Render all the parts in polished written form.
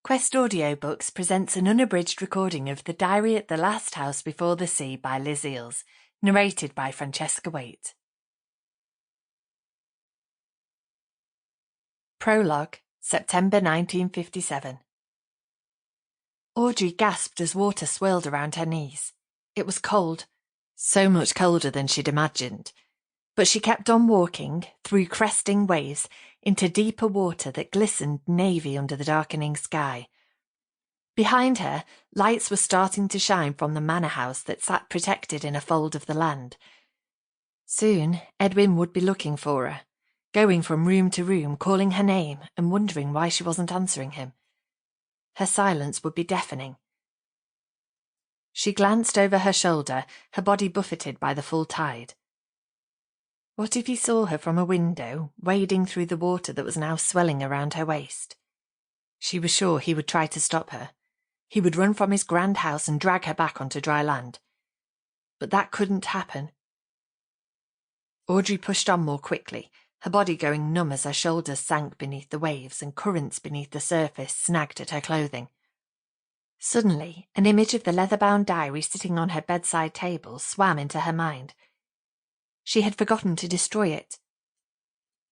Quest Audiobooks presents an unabridged recording of The Diary at the Last House Before the Sea by Liz Eeles, narrated by Francesca Waite. Prologue, September 1957. Audrey gasped as water swirled around her knees. It was cold, so much colder than she'd imagined. But she kept on walking, through cresting waves, into deeper water that glistened navy under the darkening sky. Behind her, lights were starting to shine from the manor house that sat protected in a fold of the land. Soon, Edwin would be looking for her, going from room to room, calling her name and wondering why she wasn't answering him. Her silence would be deafening. She glanced over her shoulder, her body buffeted by the full tide. What if he saw her from a window, wading through the water that was now swelling around her waist? She was sure he would try to stop her. He would run from his grand house and drag her back onto dry land. But that couldn't happen. Audrey pushed on more quickly, her body going numb as her shoulders sank beneath the waves and currents beneath the surface snagged at her clothing. Suddenly, an image of the leather-bound diary sitting on her bedside table swam into her mind. She had forgotten to destroy it.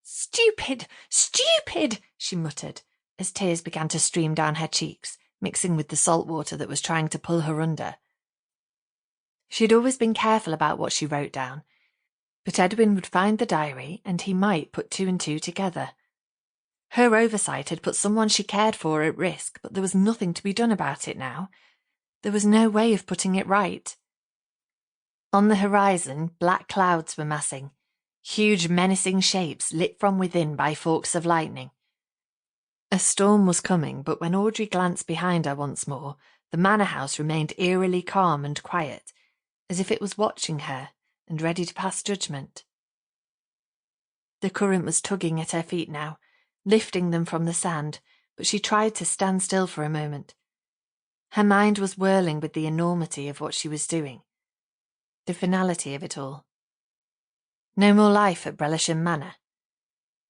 "Stupid! Stupid!" she muttered, as tears began to stream down her cheeks, mixing with the salt water that was trying to pull her under. She'd always been careful about what she wrote down, but Edwin would find the diary and he might put two and two together. Her oversight had put someone she cared for at risk, but there was nothing to be done about it now. There was no way of putting it right. On the horizon, black clouds were massing, huge menacing shapes lit from within by forks of lightning. A storm was coming, but when Audrey glanced behind her once more, the manor house remained eerily calm and quiet, as if it was watching her and ready to pass judgment. The current was tugging at her feet now, lifting them from the sand, but she tried to stand still for a moment. Her mind was whirling with the enormity of what she was doing. The finality of it all. No more life at Brellasham Manor.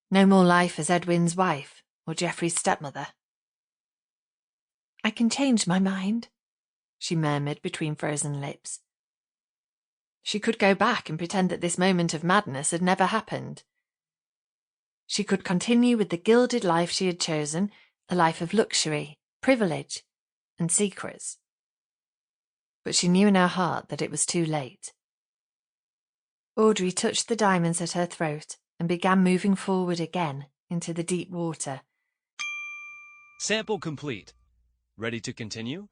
No more life as Edwin's wife or Geoffrey's stepmother. "I can change my mind," she murmured between frozen lips. She could go back and pretend that this moment of madness had never happened. She could continue with the gilded life she had chosen, a life of luxury, privilege, and secrets. But she knew in her heart that it was too late. Audrey touched the diamonds at her throat and began moving forward again into the deep water. Sample complete. Ready to continue?